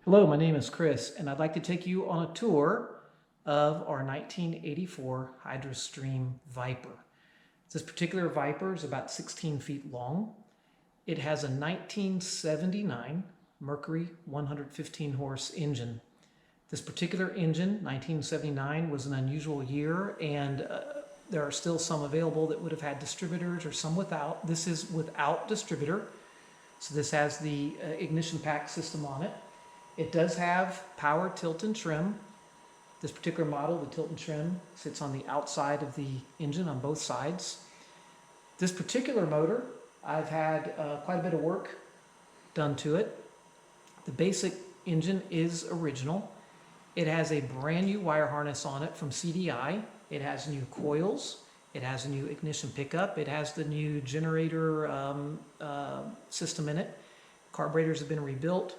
Hello, my name is Chris, and I'd like to take you on a tour of our 1984 HydroStream Viper. This particular Viper is about 16 feet long. It has a 1979 Mercury 115 horse engine. This particular engine, 1979, was an unusual year, and there are still some available that would have had distributors or some without. This is without distributor, so this has the ignition pack system on it. It does have power tilt and trim. This particular model, the tilt and trim, sits on the outside of the engine on both sides. This particular motor, I've had quite a bit of work done to it. The basic engine is original. It has a brand new wire harness on it from CDI. It has new coils. It has a new ignition pickup. It has the new generator system in it. Carburetors have been rebuilt.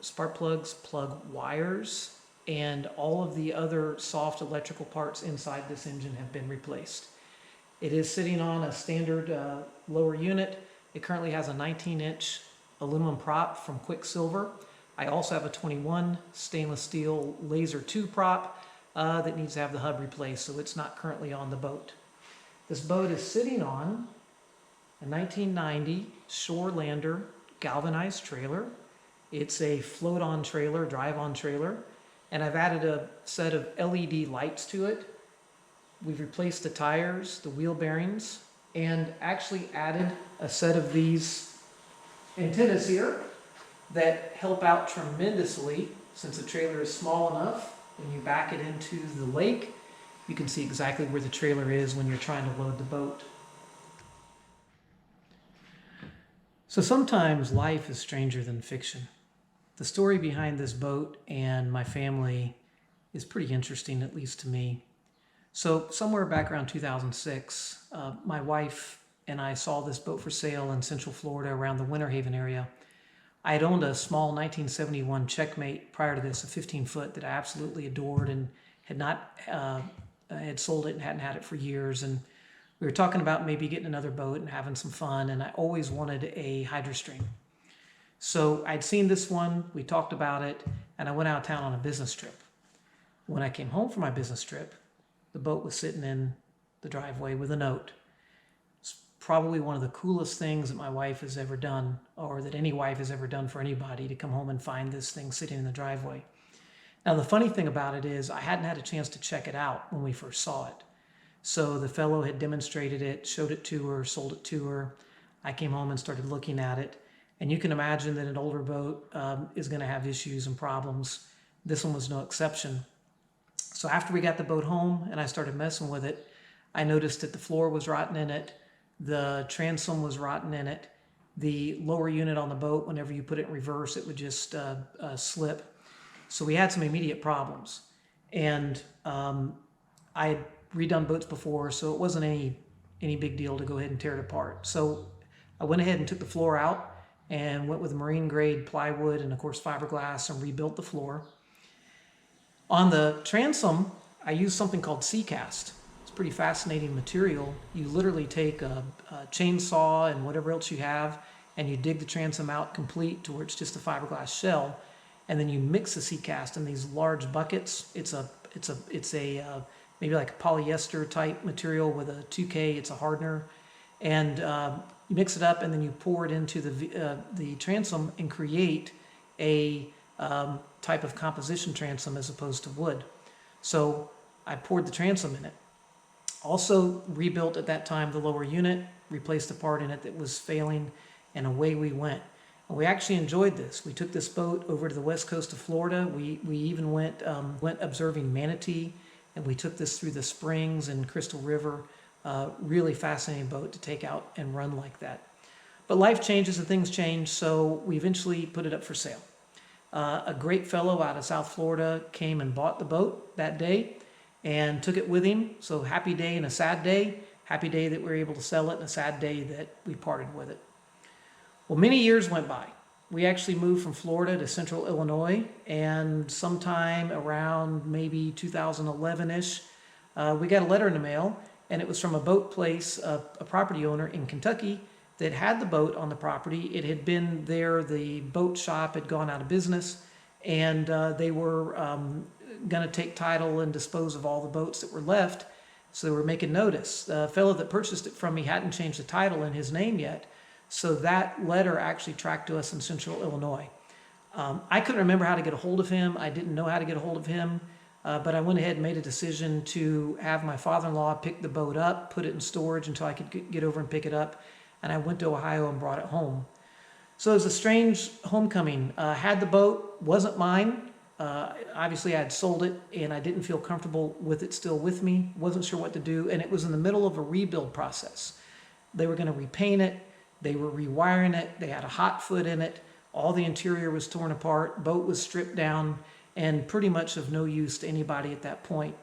Spark plugs, plug wires, and all of the other soft electrical parts inside this engine have been replaced. It is sitting on a standard lower unit. It currently has a 19-inch aluminum prop from Quicksilver. I also have a 21 stainless steel laser 2 prop that needs to have the hub replaced, so it's not currently on the boat. This boat is sitting on a 1990 Shorelander galvanized trailer. It's a float-on trailer, drive-on trailer, and I've added a set of LED lights to it. We've replaced the tires, the wheel bearings, and actually added a set of these antennas here that help out tremendously since the trailer is small enough. When you back it into the lake, you can see exactly where the trailer is when you're trying to load the boat. So sometimes life is stranger than fiction. The story behind this boat and my family is pretty interesting, at least to me. So somewhere back around 2006, my wife and I saw this boat for sale in Central Florida around the Winter Haven area. I had owned a small 1971 Checkmate prior to this, a 15-foot that I absolutely adored, and had sold it and hadn't had it for years. And we were talking about maybe getting another boat and having some fun, and I always wanted a HydroStream. So I'd seen this one, we talked about it, and I went out of town on a business trip. When I came home from my business trip, the boat was sitting in the driveway with a note. It's probably one of the coolest things that my wife has ever done, or that any wife has ever done for anybody, to come home and find this thing sitting in the driveway. Now the funny thing about it is I hadn't had a chance to check it out when we first saw it. So the fellow had demonstrated it, showed it to her, sold it to her. I came home and started looking at it. And you can imagine that an older boat is going to have issues and problems. This one was no exception. So after we got the boat home and I started messing with it, I noticed that the floor was rotten in it, the transom was rotten in it, the lower unit on the boat, whenever you put it in reverse, it would just slip. So we had some immediate problems. And I had redone boats before, so it wasn't any big deal to go ahead and tear it apart. So I went ahead and took the floor out and went with marine grade plywood and of course fiberglass and rebuilt the floor. On the transom, I used something called C-cast. It's pretty fascinating material. You literally take a chainsaw and whatever else you have, and you dig the transom out complete to where it's just a fiberglass shell, and then you mix the C-cast in these large buckets. It's a maybe like a polyester type material with a 2K. It's a hardener, and you mix it up, and then you pour it into the transom and create a type of composition transom as opposed to wood. So I poured the transom in it. Also rebuilt at that time the lower unit, replaced the part in it that was failing, and away we went. And we actually enjoyed this. We took this boat over to the west coast of Florida. We even went observing manatee, and we took this through the springs and Crystal River. Really fascinating boat to take out and run like that. But life changes and things change, so we eventually put it up for sale. A great fellow out of South Florida came and bought the boat that day and took it with him. So happy day and a sad day. Happy day that we were able to sell it, and a sad day that we parted with it. Well, many years went by. We actually moved from Florida to Central Illinois, and sometime around maybe 2011-ish, we got a letter in the mail, and it was from a boat place, a property owner in Kentucky that had the boat on the property. It had been there, the boat shop had gone out of business, and they were going to take title and dispose of all the boats that were left. So they were making notice. The fellow that purchased it from me hadn't changed the title in his name yet. So that letter actually tracked to us in Central Illinois. I couldn't remember how to get a hold of him. I didn't know how to get a hold of him. But I went ahead and made a decision to have my father-in-law pick the boat up, put it in storage until I could get over and pick it up. And I went to Ohio and brought it home. So it was a strange homecoming. Had the boat, wasn't mine. Obviously I had sold it and I didn't feel comfortable with it still with me. Wasn't sure what to do. And it was in the middle of a rebuild process. They were going to repaint it. They were rewiring it. They had a hot foot in it. All the interior was torn apart. Boat was stripped down and pretty much of no use to anybody at that point.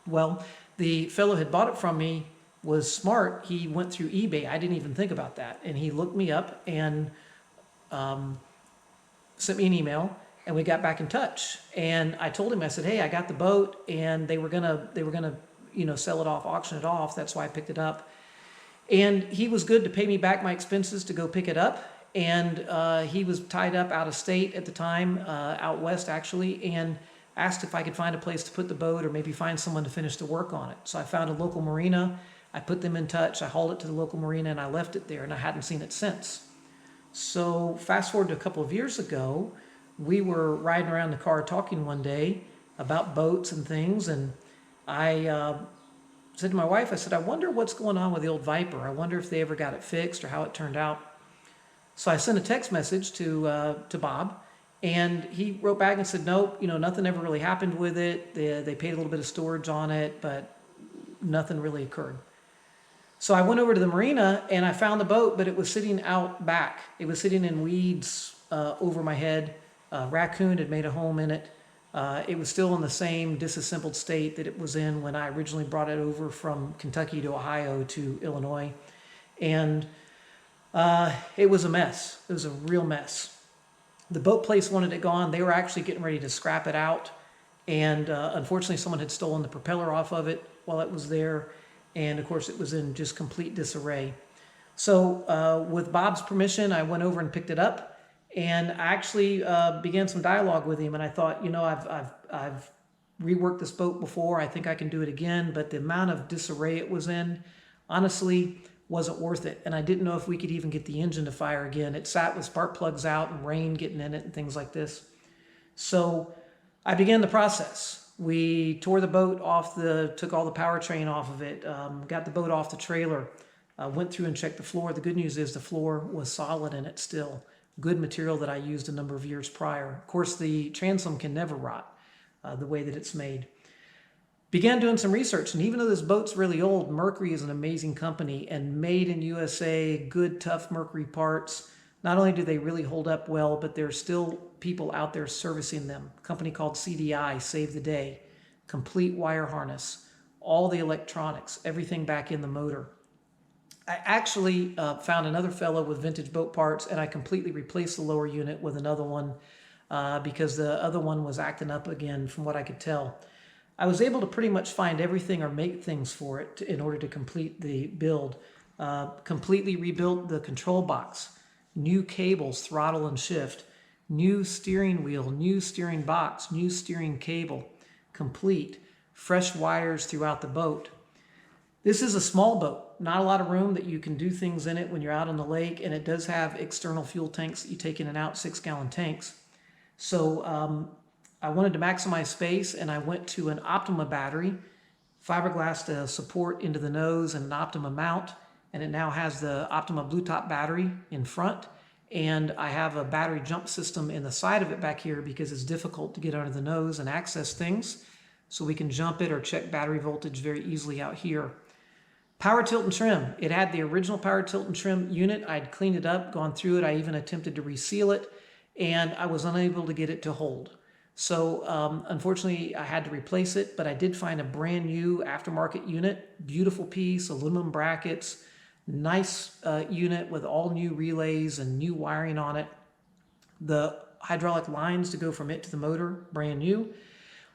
Well, the fellow who had bought it from me was smart. He went through eBay. I didn't even think about that. And he looked me up and sent me an email, and we got back in touch. And I told him, I said, hey, I got the boat, and they were gonna sell it off, auction it off. That's why I picked it up. And he was good to pay me back my expenses to go pick it up. And he was tied up out of state at the time, out west actually, and asked if I could find a place to put the boat or maybe find someone to finish the work on it. So I found a local marina. I put them in touch. I hauled it to the local marina and I left it there, and I hadn't seen it since. So fast forward to a couple of years ago, we were riding around the car talking one day about boats and things, and I said to my wife, I said, I wonder what's going on with the old Viper. I wonder if they ever got it fixed or how it turned out. So I sent a text message to Bob, and he wrote back and said, nope, nothing ever really happened with it. They paid a little bit of storage on it, but nothing really occurred. So I went over to the marina and I found the boat, but it was sitting out back. It was sitting in weeds over my head. A raccoon had made a home in it. It was still in the same disassembled state that it was in when I originally brought it over from Kentucky to Ohio to Illinois. And it was a mess. It was a real mess. The boat place wanted it gone. They were actually getting ready to scrap it out. And unfortunately, someone had stolen the propeller off of it while it was there. And of course, it was in just complete disarray. So with Bob's permission, I went over and picked it up. And I actually began some dialogue with him. And I thought, I've reworked this boat before. I think I can do it again. But the amount of disarray it was in, honestly, wasn't worth it. And I didn't know if we could even get the engine to fire again. It sat with spark plugs out and rain getting in it and things like this. So I began the process. We tore the boat off took all the powertrain off of it, got the boat off the trailer, went through and checked the floor. The good news is the floor was solid in it still. Good material that I used a number of years prior. Of course, the transom can never rot the way that it's made. Began doing some research, and even though this boat's really old, Mercury is an amazing company, and made in USA, good, tough Mercury parts. Not only do they really hold up well, but there's still people out there servicing them. A company called CDI, Save the Day. Complete wire harness, all the electronics, everything back in the motor. I actually found another fellow with vintage boat parts, and I completely replaced the lower unit with another one because the other one was acting up again from what I could tell. I was able to pretty much find everything or make things for it in order to complete the build. Completely rebuilt the control box, new cables, throttle and shift, new steering wheel, new steering box, new steering cable, complete, fresh wires throughout the boat. This is a small boat, not a lot of room that you can do things in it when you're out on the lake, and it does have external fuel tanks that you take in and out, 6-gallon tanks. So I wanted to maximize space, and I went to an Optima battery, fiberglass to support into the nose and an Optima mount, and it now has the Optima Blue Top battery in front, and I have a battery jump system in the side of it back here because it's difficult to get under the nose and access things, so we can jump it or check battery voltage very easily out here. Power tilt and trim. It had the original power tilt and trim unit. I'd cleaned it up, gone through it. I even attempted to reseal it, and I was unable to get it to hold. So unfortunately, I had to replace it, but I did find a brand new aftermarket unit, beautiful piece, aluminum brackets, nice unit with all new relays and new wiring on it. The hydraulic lines to go from it to the motor, brand new.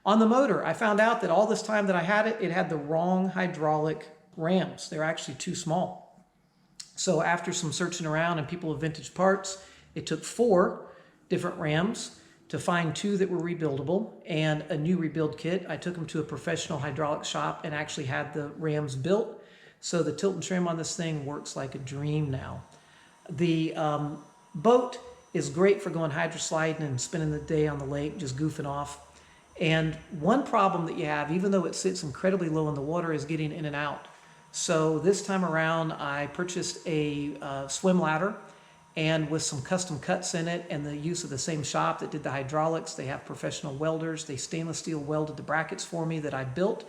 On the motor, I found out that all this time that I had it, it had the wrong hydraulic rams. They're actually too small. So after some searching around and people with vintage parts, it took 4 different rams, to find two that were rebuildable and a new rebuild kit. I took them to a professional hydraulic shop and actually had the rams built. So the tilt and trim on this thing works like a dream now. The boat is great for going hydrosliding and spending the day on the lake, just goofing off. And one problem that you have, even though it sits incredibly low in the water, is getting in and out. So this time around, I purchased a swim ladder, and with some custom cuts in it and the use of the same shop that did the hydraulics. They have professional welders. They stainless steel welded the brackets for me that I built,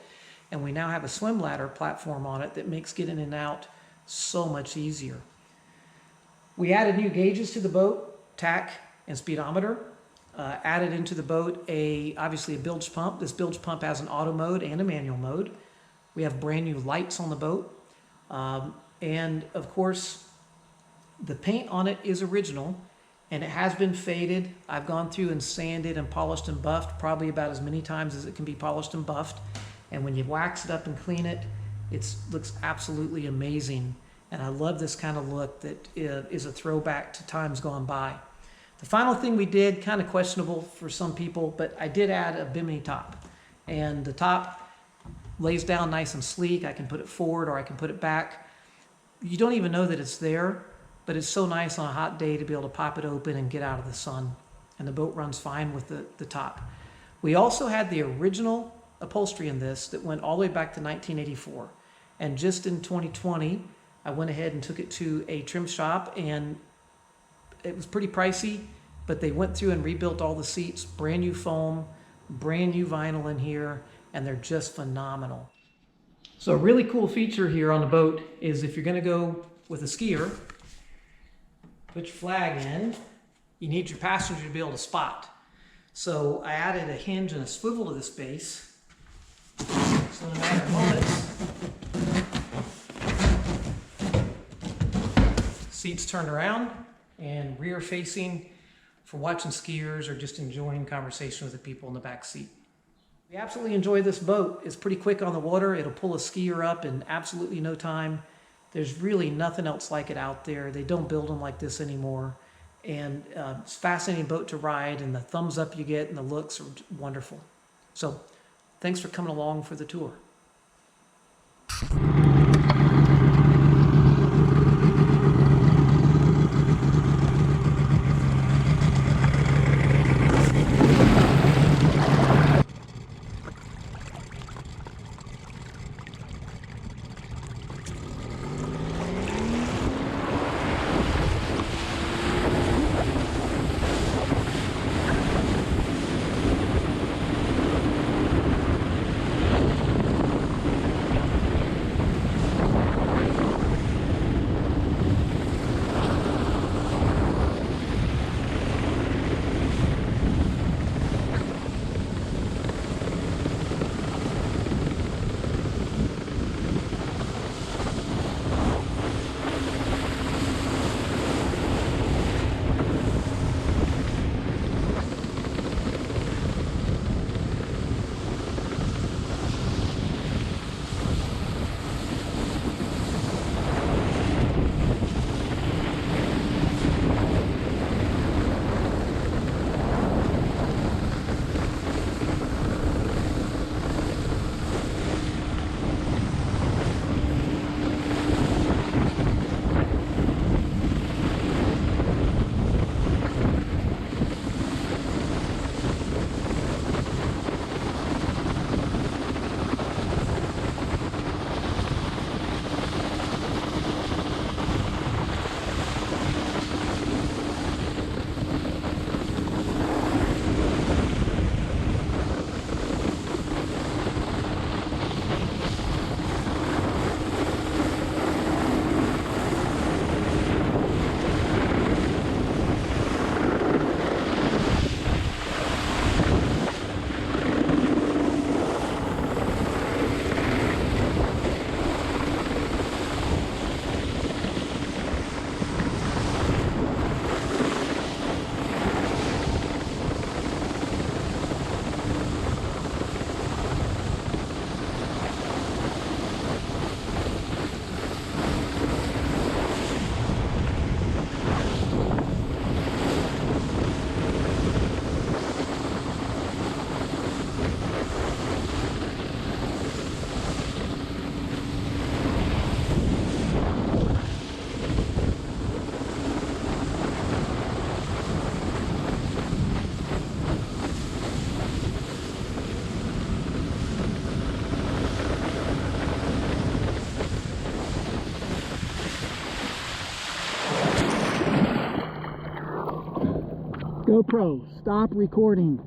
and we now have a swim ladder platform on it that makes getting in and out so much easier. We added new gauges to the boat, tack and speedometer. Added into the boat obviously a bilge pump. This bilge pump has an auto mode and a manual mode. We have brand new lights on the boat. And of course, the paint on it is original and it has been faded. I've gone through and sanded and polished and buffed probably about as many times as it can be polished and buffed. And when you wax it up and clean it, it looks absolutely amazing. And I love this kind of look that is a throwback to times gone by. The final thing we did, kind of questionable for some people, but I did add a bimini top. And the top lays down nice and sleek. I can put it forward or I can put it back. You don't even know that it's there, but it's so nice on a hot day to be able to pop it open and get out of the sun. And the boat runs fine with the top. We also had the original upholstery in this that went all the way back to 1984. And just in 2020, I went ahead and took it to a trim shop, and it was pretty pricey, but they went through and rebuilt all the seats, brand new foam, brand new vinyl in here, and they're just phenomenal. So a really cool feature here on the boat is if you're going to go with a skier, put your flag in, you need your passenger to be able to spot. So I added a hinge and a swivel to this base. So no matter moments, seats turned around and rear facing for watching skiers or just enjoying conversation with the people in the back seat. We absolutely enjoy this boat. It's pretty quick on the water. It'll pull a skier up in absolutely no time. There's really nothing else like it out there. They don't build them like this anymore. And it's a fascinating boat to ride, and the thumbs up you get and the looks are wonderful. So thanks for coming along for the tour. GoPro, stop recording.